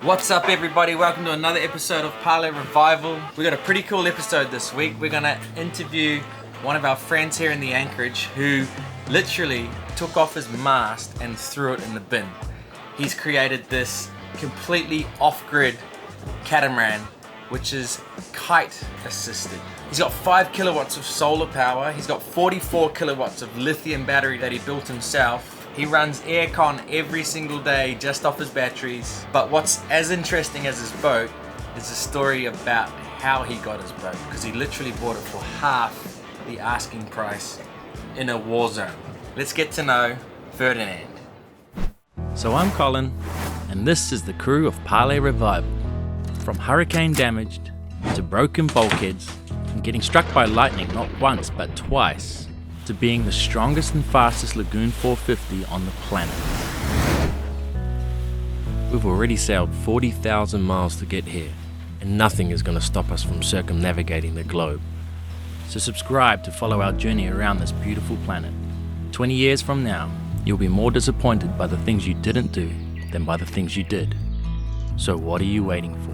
What's up everybody, welcome to another episode of Parlay Revival. We got a pretty cool episode this week. We're gonna interview one of our friends here in the anchorage who literally took off his mast and threw it in the bin. He's created this completely off-grid catamaran, which is kite assisted. He's got 5 kilowatts of solar power. He's got 44 kilowatts of lithium battery that he built himself. He runs aircon every single day just off his batteries. But what's as interesting as his boat is the story about how he got his boat, because he literally bought it for half the asking price in a war zone. Let's get to know Ferdinand. So I'm Colin, and this is the crew of Parlay Revival. From hurricane damaged to broken bulkheads and getting struck by lightning not once but twice, to being the strongest and fastest Lagoon 450 on the planet. We've already sailed 40,000 miles to get here, and nothing is going to stop us from circumnavigating the globe. So subscribe to follow our journey around this beautiful planet. 20 years from now, you'll be more disappointed by the things you didn't do than by the things you did. So what are you waiting for?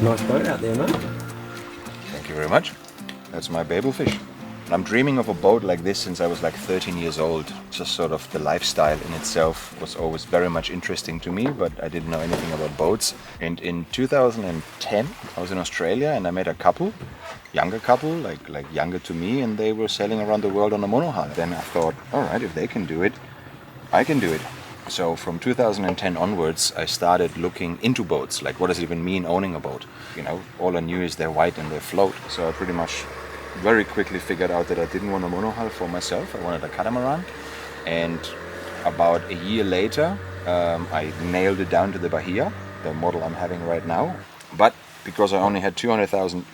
Nice boat out there, mate. Thank you very much. That's my Babelfish. I'm dreaming of a boat like this since I was like 13 years old. Just sort of the lifestyle in itself was always very much interesting to me, but I didn't know anything about boats. And in 2010, I was in Australia and I met a couple, younger couple, like younger to me, and they were sailing around the world on a monohull. Then I thought, all right, if they can do it, I can do it. So from 2010 onwards, I started looking into boats. Like, what does it even mean owning a boat? You know, all I knew is they're white and they float. So I pretty much very quickly figured out that I didn't want a monohull for myself. I wanted a catamaran. And about a year later, I nailed it down to the Bahia, the model I'm having right now. But because I only had 200,000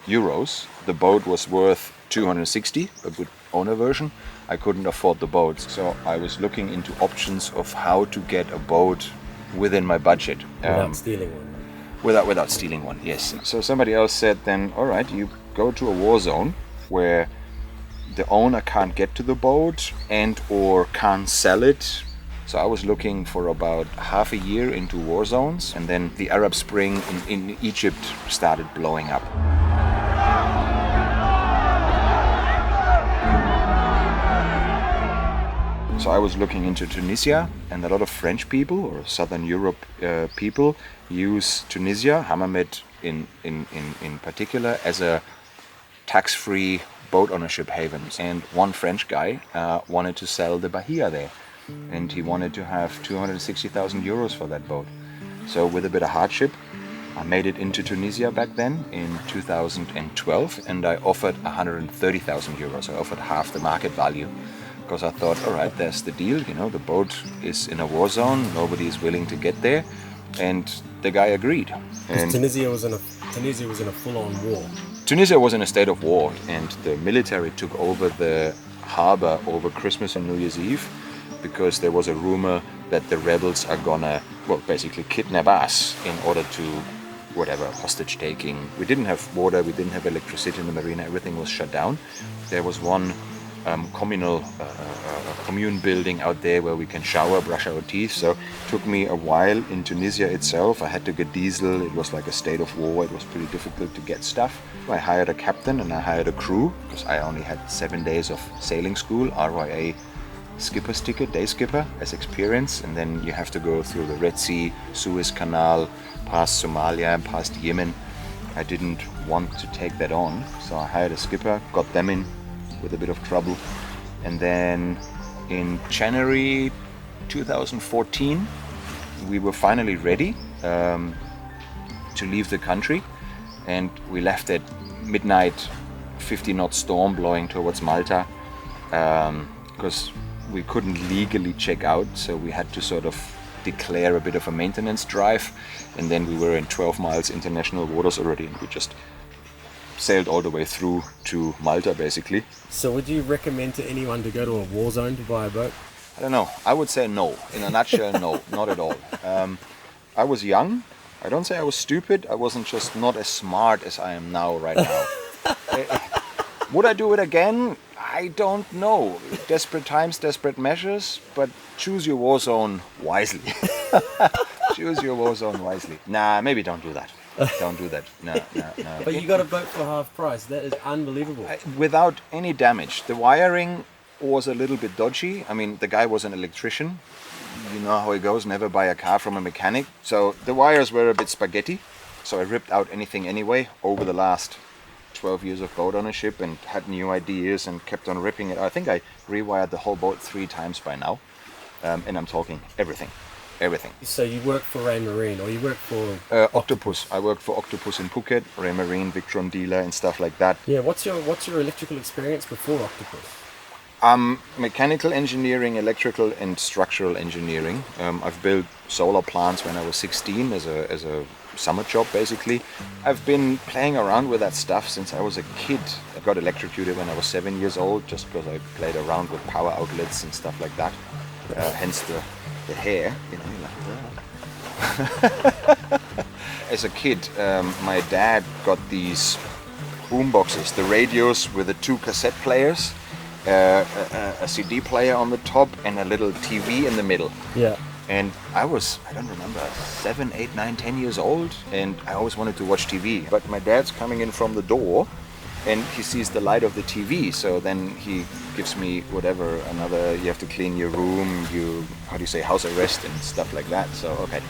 euros, the boat was worth 260, a good owner version. I couldn't afford the boat, so I was looking into options of how to get a boat within my budget. Without stealing one. Without stealing one, yes. So somebody else said then, all right, you go to a war zone where the owner can't get to the boat and or can't sell it. So I was looking for about half a year into war zones, and then the Arab Spring in Egypt started blowing up. So I was looking into Tunisia, and a lot of French people or Southern Europe people use Tunisia, Hammamet in particular, as a tax-free boat ownership haven. And one French guy wanted to sell the Bahia there, and he wanted to have 260,000 euros for that boat. So with a bit of hardship, I made it into Tunisia back then in 2012, and I offered 130,000 euros. I offered half the market value. Because I thought, all right, there's the deal, you know, the boat is in a war zone, nobody is willing to get there, and the guy agreed. And Tunisia was in a full-on war. Tunisia was in a state of war, and the military took over the harbor over Christmas and New Year's Eve, because there was a rumor that the rebels are gonna, well, basically kidnap us in order to, whatever, hostage taking. We didn't have water, we didn't have electricity in the marina, everything was shut down. There was one communal commune building out there where we can shower, brush our teeth. So it took me a while in Tunisia itself. I had to get diesel. It was like a state of war. It was pretty difficult to get stuff. I hired a captain and I hired a crew because I only had 7 days of sailing school, RYA skipper's ticket, day skipper as experience. And then you have to go through the Red Sea, Suez Canal, past Somalia, past Yemen. I didn't want to take that on. So I hired a skipper, got them in with a bit of trouble, and then in January 2014 we were finally ready to leave the country, and we left at midnight, 50-knot storm blowing towards Malta, because we couldn't legally check out, so we had to sort of declare a bit of a maintenance drive, and then we were in 12 miles international waters already, and we just sailed all the way through to Malta, basically. So would you recommend to anyone to go to a war zone to buy a boat? I don't know. I would say no. In a nutshell, no, not at all. I was young. I don't say I was stupid. I wasn't just not as smart as I am now right now. Would I do it again? I don't know. Desperate times, desperate measures, but choose your war zone wisely. Choose your war zone wisely. Nah, maybe don't do that. Don't do that. No. But you got a boat for half price. That is unbelievable. Without any damage. The wiring was a little bit dodgy. I mean, the guy was an electrician. You know how it goes, never buy a car from a mechanic. So the wires were a bit spaghetti. So I ripped out anything anyway over the last 12 years of boat ownership and had new ideas and kept on ripping it. I think I rewired the whole boat 3 times by now. And I'm talking everything. So you work for Ray Marine, or you work for Octopus. I worked for Octopus in Phuket, Ray Marine, Victron dealer and stuff like that. Yeah, what's your electrical experience before Octopus? Mechanical engineering, electrical and structural engineering. I've built solar plants when I was 16 as a summer job basically. I've been playing around with that stuff since I was a kid. I got electrocuted when I was 7 years old just because I played around with power outlets and stuff like that. Hence the hair, you know, like that. As a kid, my dad got these boom boxes, the radios with the 2 cassette players. A CD player on the top and a little TV in the middle. Yeah. And I don't remember, 7, 8, 9, 10 years old, and I always wanted to watch TV. But my dad's coming in from the door and he sees the light of the TV, so then he gives me whatever, you have to clean your room, house arrest and stuff like that. So, okay.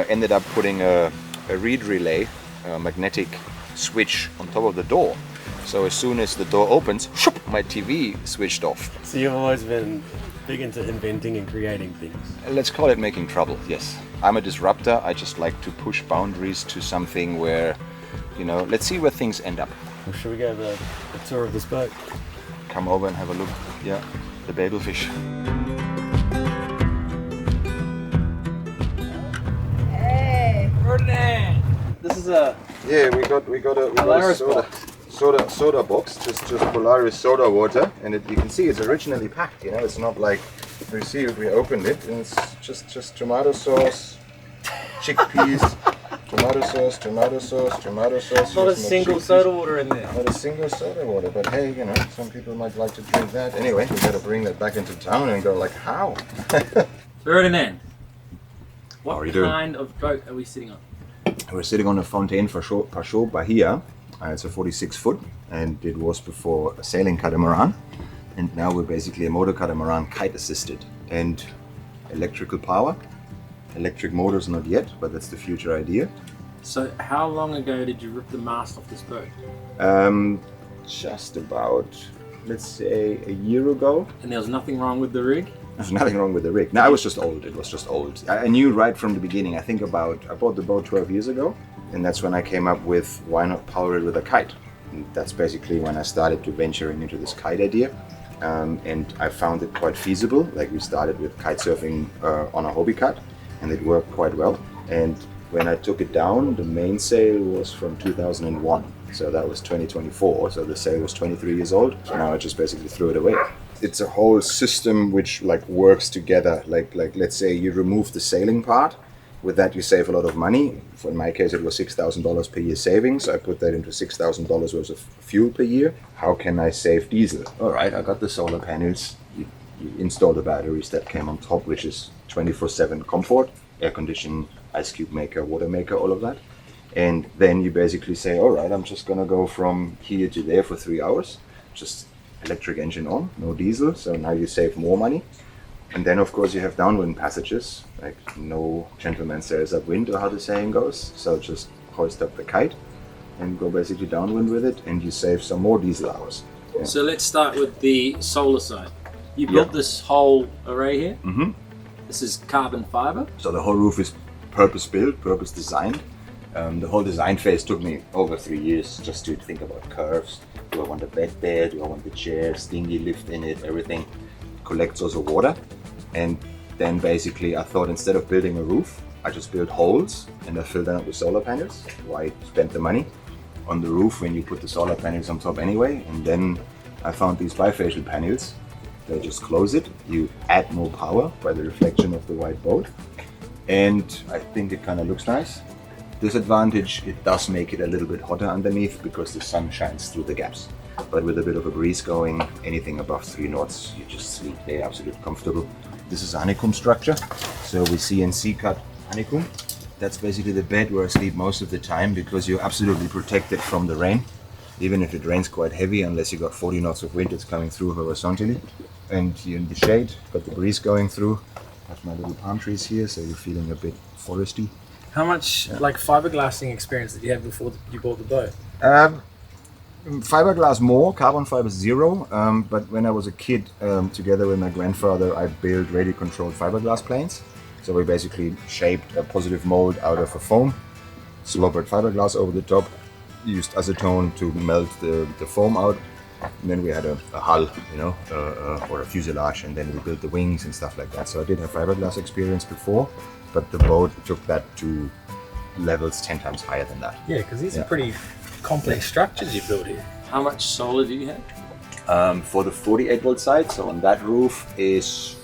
Ended up putting a reed relay, a magnetic switch on top of the door. So as soon as the door opens, whoop, my TV switched off. So you've always been big into inventing and creating things. Let's call it making trouble, yes. I'm a disruptor. I just like to push boundaries to something where, let's see where things end up. Well, should we go have a tour of this boat? Come over and have a look. Yeah, the Babelfish. Hey, Ferdinand! This is a... Yeah, we got a soda box, just Polaris soda water, and you can see it's originally packed. It's not like we opened it, and it's just tomato sauce, chickpeas, tomato sauce. Not a single soda water in there. Not a single soda water, but hey, some people might like to drink that. Anyway, we got to bring that back into town and go like, how? Ferdinand, How are what you doing? kind of boat are we sitting on? We're sitting on a Fountaine Pajot Bahia. It's a 46 foot, and it was before a sailing catamaran, and now we're basically a motor catamaran, kite assisted, and electrical power. Electric motors not yet, but that's the future idea. So how long ago did you rip the mast off this boat? Just about, let's say, a year ago. And there was nothing wrong with the rig? There's nothing wrong with the rig. No, it was just old. It was just old. I knew right from the beginning. I bought the boat 12 years ago. And that's when I came up with, why not power it with a kite? And that's basically when I started to venturing into this kite idea. And I found it quite feasible. Like, we started with kite surfing on a hobby cut, and it worked quite well. And when I took it down, the mainsail was from 2001. So that was 2024. So the sail was 23 years old. So now I just basically threw it away. It's a whole system which works together. Like let's say you remove the sailing part. With that, you save a lot of money. In my case, it was $6,000 per year savings. I put that into $6,000 worth of fuel per year. How can I save diesel? All right, I got the solar panels. You install the batteries that came on top, which is 24/7 comfort, air conditioning, ice cube maker, water maker, all of that. And then you basically say, all right, I'm just gonna go from here to there for 3 hours. Just electric engine on, no diesel. So now you save more money. And then, of course, you have downwind passages, like no gentleman sails upwind, or how the saying goes. So just hoist up the kite and go basically downwind with it, and you save some more diesel hours. Yeah. So let's start with the solar side. You built this whole array here. Mm-hmm. This is carbon fiber. So the whole roof is purpose-built, purpose-designed. The whole design phase took me over 3 years just to think about curves. Do I want a bed there? Do I want the chair, stingy lift in it, everything? Collects also water. And then basically I thought, instead of building a roof, I just built holes and I filled them up with solar panels. Why spend the money on the roof when you put the solar panels on top anyway? And then I found these bifacial panels. They just close it. You add more power by the reflection of the white boat. And I think it kind of looks nice. Disadvantage, it does make it a little bit hotter underneath because the sun shines through the gaps. But with a bit of a breeze going, anything above 3 knots, you just sleep there absolutely comfortable. This is a honeycomb structure. So we CNC cut honeycomb. That's basically the bed where I sleep most of the time because you're absolutely protected from the rain. Even if it rains quite heavy, unless you got 40 knots of wind, it's coming through horizontally. And you're in the shade, got the breeze going through. Have my little palm trees here, so you're feeling a bit foresty. How much like fiberglassing experience did you have before you bought the boat? Fiberglass more, carbon fiber 0. But when I was a kid, together with my grandfather, I built radio-controlled fiberglass planes. So we basically shaped a positive mold out of a foam, slobbered fiberglass over the top, used acetone to melt the foam out, and then we had a hull, or a fuselage, and then we built the wings and stuff like that. So I did have fiberglass experience before, but the boat took that to levels 10 times higher than that. Yeah, because these are pretty complex structures you built here. How much solar do you have? For the 48 volt side, so on that roof is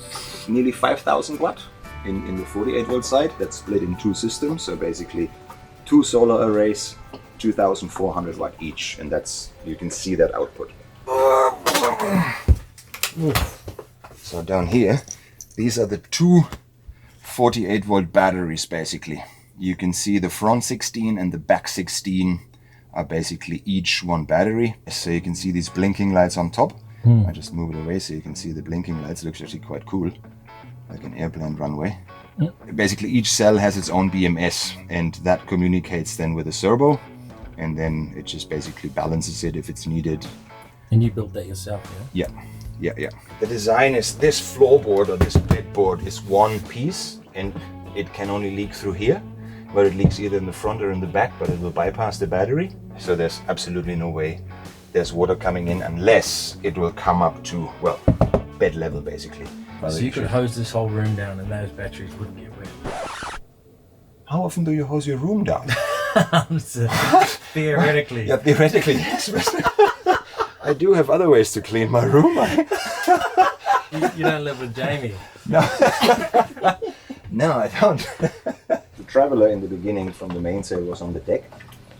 nearly 5,000 watt. In the 48 volt side, that's split in 2 systems, so basically 2 solar arrays, 2,400 watt each, and that's, you can see that output. So down here, these are the 2 48 volt batteries basically. You can see the front 16 and the back 16 are basically each 1 battery. So you can see these blinking lights on top. I just move it away so you can see the blinking lights. It looks actually quite cool, like an airplane runway. Basically each cell has its own BMS, and that communicates then with a servo, and then it just basically balances it if it's needed. And you built that yourself, yeah? Yeah. The design is this floorboard or this bedboard is 1 piece, and it can only leak through here, but it leaks either in the front or in the back, but it will bypass the battery. So there's absolutely no way there's water coming in unless it will come up to, well, bed level basically. So you could hose this whole room down and those batteries wouldn't get wet. How often do you hose your room down? Theoretically. Yeah, theoretically, yes. I do have other ways to clean my room. You don't live with Jamie. No, no, I don't. The Traveller in the beginning from the mainsail was on the deck,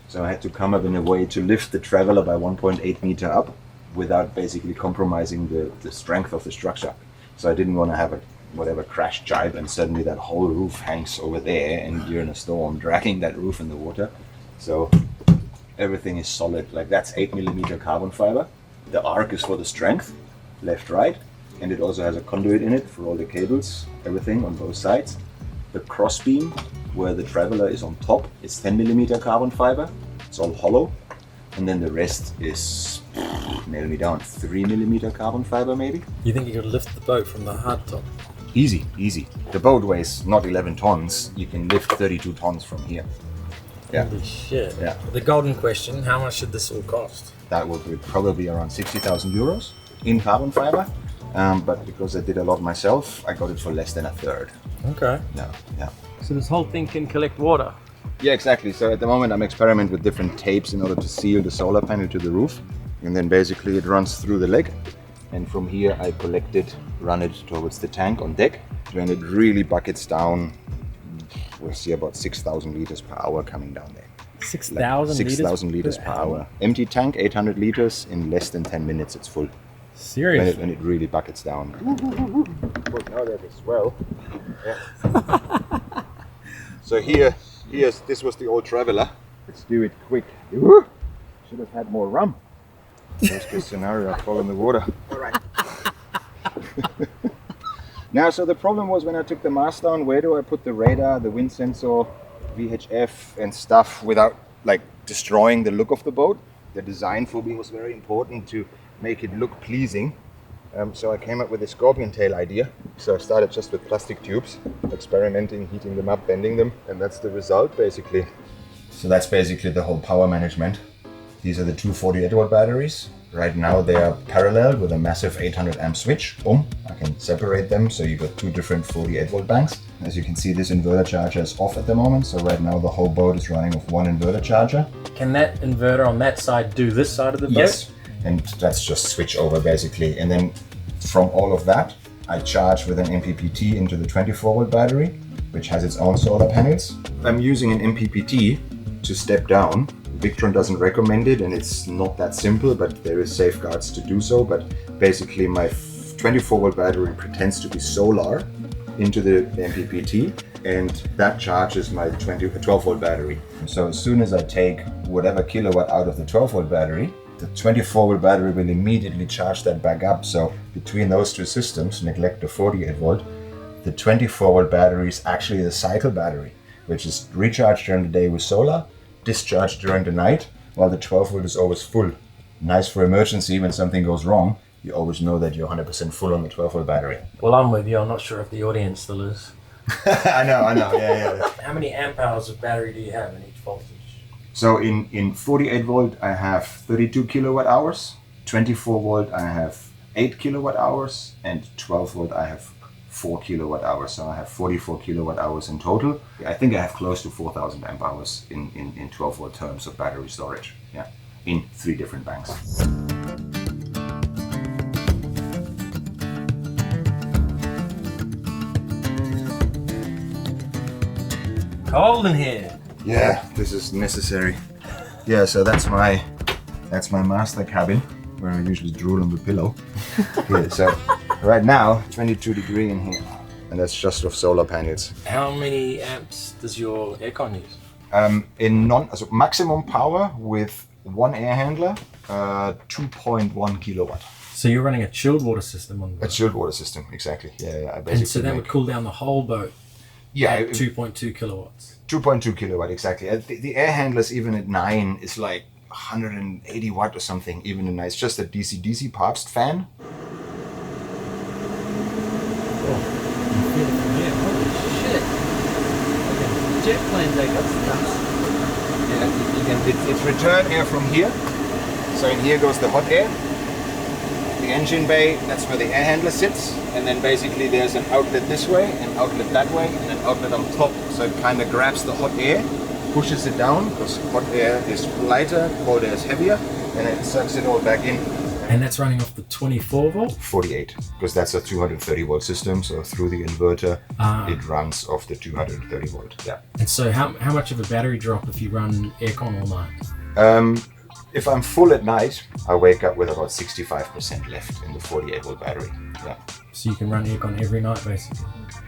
so I had to come up in a way to lift the Traveller by 1.8 meter up without basically compromising the strength of the structure. So I didn't want to have a whatever crash jibe and suddenly that whole roof hangs over there and you're in a storm dragging that roof in the water. So everything is solid. Like that's 8mm carbon fiber. The arc is for the strength, left, right, and it also has a conduit in it for all the cables, everything on both sides. The crossbeam where the Traveller is on top is 10mm carbon fiber. It's all hollow, and then the rest is, nail me down, 3mm carbon fiber maybe. You think you could lift the boat from the hard top? Easy, easy. The boat weighs not 11 tons. You can lift 32 tons from here. Yeah. Holy shit. Yeah. The golden question, how much should this all cost? That would be probably around 60,000 euros in carbon fiber. But because I did a lot myself, I got it for less than a third. Okay. Yeah. So this whole thing can collect water? Yeah, exactly. So at the moment I'm experimenting with different tapes in order to seal the solar panel to the roof. And then basically it runs through the leg. And from here I collect it, run it towards the tank on deck. When it really buckets down, we'll see about 6,000 liters per hour coming down there. 6,000 liters? 6,000 liters per hour. Empty tank, 800 liters. In less than 10 minutes it's full. Seriously? When it really buckets down. But now that it's well. Yeah. So this was the old Traveller. Let's do it quick. Should have had more rum. Worst case scenario, I fall in the water. All right. Now, so the problem was when I took the mast down, where do I put the radar, the wind sensor, VHF and stuff without like destroying the look of the boat? The design for me was very important to make it look pleasing. So I came up with a scorpion tail idea. So I started just with plastic tubes, experimenting, heating them up, bending them, and that's the result basically. So that's basically the whole power management. These are the two 48 watt batteries. Right now they are parallel with a massive 800 amp switch. Boom, I can separate them so you got 2 different 48 volt banks. As you can see, this inverter charger is off at the moment. So right now the whole boat is running off 1 inverter charger. Can that inverter on that side do this side of the boat? Yes, and that's just switch over basically. And then from all of that, I charge with an MPPT into the 24 volt battery, which has its own solar panels. I'm using an MPPT to step down. Victron doesn't recommend it, and it's not that simple, but there is safeguards to do so. But basically my 24-volt battery pretends to be solar into the MPPT, and that charges my 12-volt battery. So as soon as I take whatever kilowatt out of the 12-volt battery, the 24-volt battery will immediately charge that back up. So between those two systems, neglect the 48-volt, the 24-volt battery is actually the cycle battery, which is recharged during the day with solar, discharged during the night, while the 12-volt is always full. Nice for emergency when something goes wrong. You always know that you're 100% full on the 12-volt battery. Well, I'm with you. I'm not sure if the audience still is. I know, yeah. How many amp hours of battery do you have in each voltage? So in 48 volt I have 32 kilowatt hours, 24 volt I have 8 kilowatt hours, and 12 volt I have 4 kilowatt hours. So I have 44 kilowatt hours in total. I think I have close to 4,000 amp hours in 12 volt terms of battery storage. Yeah, in 3 different banks. Colin here. Yeah, this is necessary. Yeah, so that's my master cabin where I usually drool on the pillow. Yeah, so right now 22 degree in here, and that's just off solar panels. How many amps does your aircon use? So maximum power with one air handler, 2.1 kilowatt. So you're running a chilled water system on the A chilled water system, exactly. Yeah, I basically and so that would cool down the whole boat at 2.2 kilowatts. 2.2 kilowatt, exactly. The air handlers, even at 9, is like 180 watt or something, even in 9. It's just a DC Papst fan. Oh, you feel it from here. Holy shit. Okay, jet plane take up stuff. Yeah, it's return air from here. So in here goes the hot air. The engine bay, that's where the air handler sits. And then basically there's an outlet this way, an outlet that way, and an outlet on top. So it kind of grabs the hot air, pushes it down, because hot air is lighter, cold air is heavier, and it sucks it all back in. And that's running off the 24 volt? 48, because that's a 230 volt system. So through the inverter, it runs off the 230 volt. Yeah. And so how much of a battery drop if you run aircon all night? If I'm full at night, I wake up with about 65% left in the 48 volt battery. Yeah. So you can run aircon every night, basically?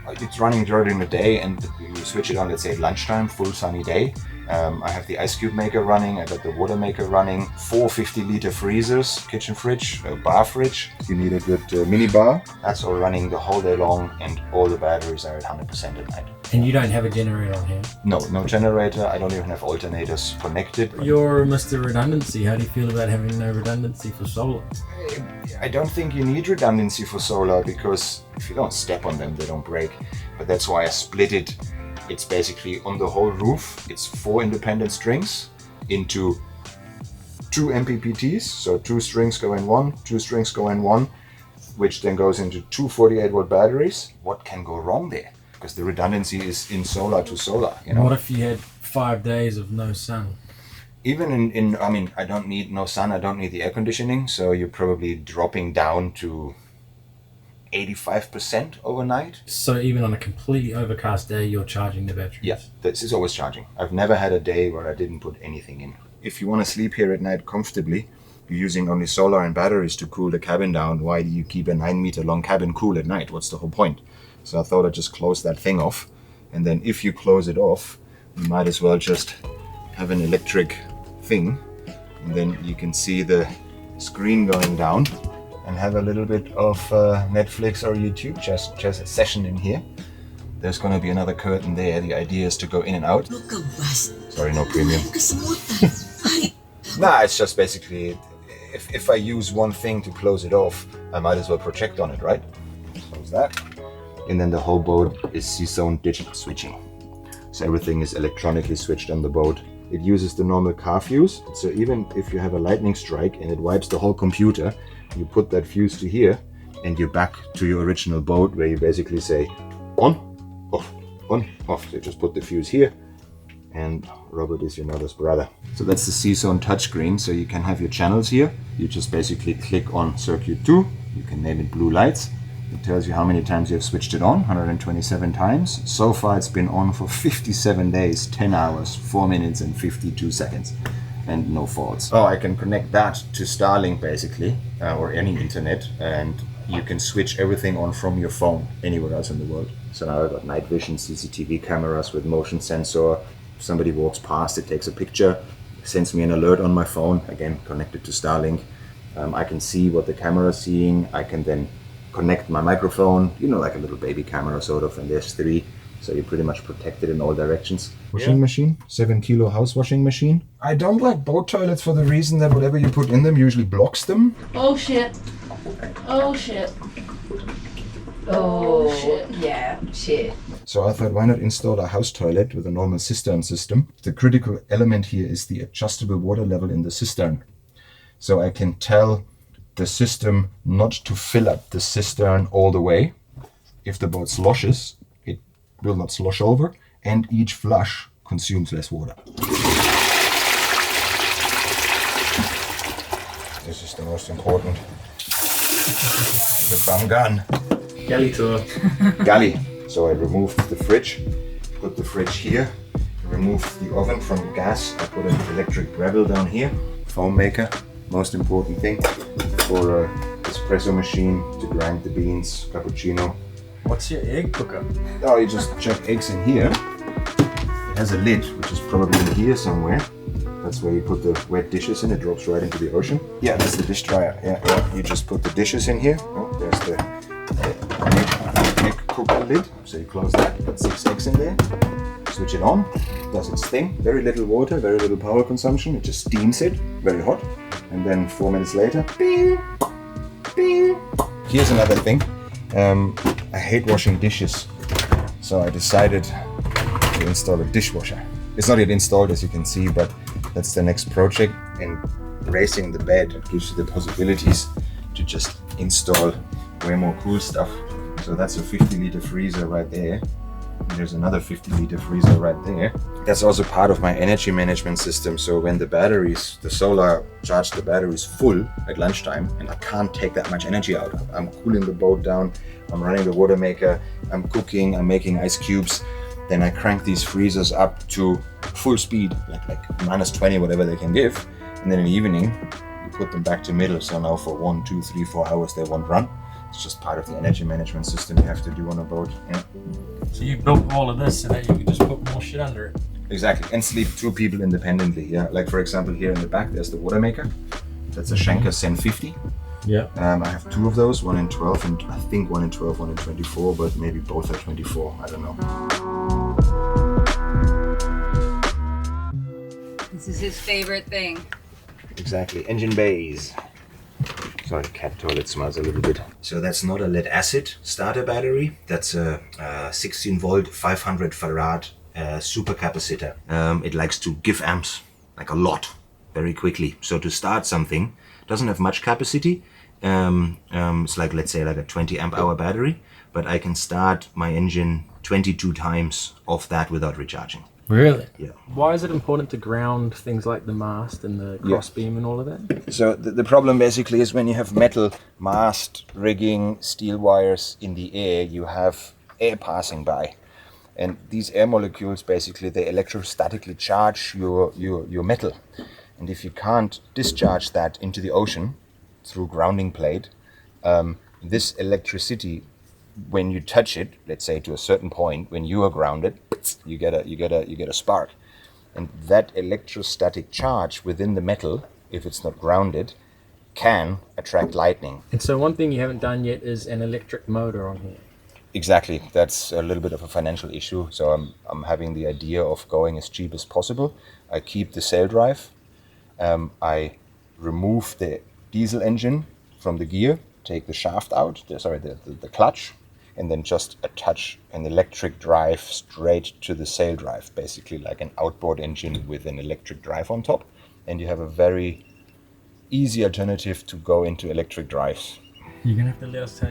It's running during the day, and you switch it on, let's say at lunchtime, full sunny day. I have the ice cube maker running, I got the water maker running, 4 50-liter freezers, kitchen fridge, a bar fridge. You need a good mini bar. That's all running the whole day long, and all the batteries are at 100% at night. And you don't have a generator on here? No generator. I don't even have alternators connected. You're Mr. Redundancy. How do you feel about having no redundancy for solar? I don't think you need redundancy for solar, because if you don't step on them, they don't break. But that's why I split it. It's basically on the whole roof. It's 4 independent strings into 2 MPPTs. So 2 strings go in one, 2 strings go in one, which then goes into 2 48 volt batteries. What can go wrong there? Because the redundancy is in solar to solar. You know? What if you had 5 days of no sun? Even I mean, I don't need no sun, I don't need the air conditioning, so you're probably dropping down to 85% overnight. So even on a completely overcast day, you're charging the batteries? Yeah, this is always charging. I've never had a day where I didn't put anything in. If you want to sleep here at night comfortably, you're using only solar and batteries to cool the cabin down. Why do you keep a 9-meter long cabin cool at night? What's the whole point? So I thought I'd just close that thing off. And then if you close it off, you might as well just have an electric thing. And then you can see the screen going down and have a little bit of Netflix or YouTube just a session in here. There's going to be another curtain there. The idea is to go in and out. Sorry, no premium. Nah, it's just basically, if I use one thing to close it off, I might as well project on it, right? Close that. And then the whole boat is C-zone digital switching. So everything is electronically switched on the boat. It uses the normal car fuse. So even if you have a lightning strike and it wipes the whole computer, you put that fuse to here and you're back to your original boat, where you basically say on, off, on, off. So you just put the fuse here, and Robert is your mother's brother. So that's the C-zone touchscreen. So you can have your channels here. You just basically click on circuit 2. You can name it blue lights. It tells you how many times you have switched it on, 127 times. So far it's been on for 57 days, 10 hours, 4 minutes and 52 seconds. And no faults. Oh, I can connect that to Starlink basically, or any internet, and you can switch everything on from your phone anywhere else in the world. So now I've got night vision, CCTV cameras with motion sensor. If somebody walks past, it takes a picture, sends me an alert on my phone, again connected to Starlink. I can see what the camera is seeing. I can then connect my microphone, like a little baby camera sort of, and there's 3. So you're pretty much protected in all directions. Washing machine, 7 kilo house washing machine. I don't like boat toilets for the reason that whatever you put in them usually blocks them. Oh shit. Oh shit. Oh shit. Yeah, shit. So I thought, why not install a house toilet with a normal cistern system? The critical element here is the adjustable water level in the cistern. So I can tell the system not to fill up the cistern all the way. If the boat sloshes, it will not slosh over, and each flush consumes less water. This is the most important. The bum gun. Galley tour. Galley. So I removed the fridge, put the fridge here, removed the oven from the gas. I put an electric Rebel down here. Foam maker, most important thing for an espresso machine to grind the beans, cappuccino. What's your egg cooker? Oh, you just chuck eggs in here. It has a lid, which is probably in here somewhere. That's where you put the wet dishes in. It drops right into the ocean. Yeah, that's the dish dryer. Yeah. You just put the dishes in here. Oh, there's the egg cooker lid. So you close that, put 6 eggs in there, switch it on, does its thing. Very little water, very little power consumption. It just steams it, very hot. And then 4 minutes later, bing, bing. Here's another thing. I hate washing dishes. So I decided to install a dishwasher. It's not yet installed, as you can see, but that's the next project. And raising the bed gives you the possibilities to just install way more cool stuff. So that's a 50-liter freezer right there. And there's another 50-liter freezer right there. That's also part of my energy management system. So when the solar charge the batteries full at lunchtime, and I can't take that much energy out. I'm cooling the boat down, I'm running the water maker, I'm cooking, I'm making ice cubes. Then I crank these freezers up to full speed, like -20, whatever they can give. And then in the evening, you put them back to middle. So now for 1, 2, 3, 4 hours, they won't run. It's just part of the energy management system you have to do on a boat. Yeah. So you built all of this so that you could just put more shit under it. Exactly, and sleep 2 people independently. Yeah, like for example, here in the back, there's the water maker. That's a Schenker Sen 50. Yeah. I have 2 of those, one in 12, and I think one in 12, one in 24, but maybe both are 24. I don't know. This is his favorite thing. Exactly, engine bays. Sorry, cat toilet smells a little bit. So that's not a lead acid starter battery. That's a 16 volt, 500 farad super capacitor. It likes to give amps, like a lot, very quickly. So to start something, doesn't have much capacity. It's like, let's say, like a 20 amp hour battery, but I can start my engine 22 times off that without recharging. Really? Yeah. Why is it important to ground things like the mast and the crossbeam and all of that? So the problem basically is when you have metal mast, rigging, steel wires in the air, you have air passing by. And these air molecules basically, they electrostatically charge your metal. And if you can't discharge that into the ocean through grounding plate, this electricity, when you touch it, let's say to a certain point, when you are grounded, you get a spark, and that electrostatic charge within the metal, if it's not grounded, can attract lightning. And so one thing you haven't done yet is an electric motor on here. Exactly, that's a little bit of a financial issue. So I'm having the idea of going as cheap as possible. I keep the sail drive. I remove the diesel engine from the gear, take the shaft out, the clutch, and then just attach an electric drive straight to the sail drive, basically like an outboard engine with an electric drive on top. And you have a very easy alternative to go into electric drives. You're going to have to let us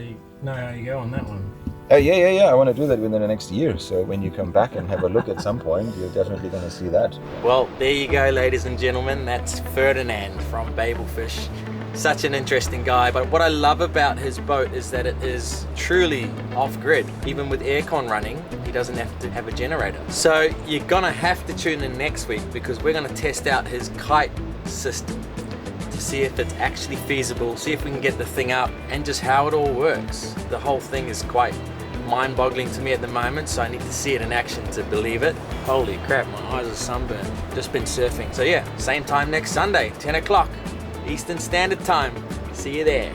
know how you go on that one. Yeah. I want to do that within the next year. So when you come back and have a look at some point, you're definitely going to see that. Well, there you go, ladies and gentlemen. That's Ferdinand from Babelfish. Such an interesting guy. But what I love about his boat is that it is truly off-grid. Even with aircon running, he doesn't have to have a generator. So you're gonna have to tune in next week because we're gonna test out his kite system to see if it's actually feasible, see if we can get the thing up, and just how it all works. The whole thing is quite mind-boggling to me at the moment, so I need to see it in action to believe it. Holy crap, my eyes are sunburned. Just been surfing. So yeah, same time next Sunday, 10 o'clock Eastern Standard Time. See you there.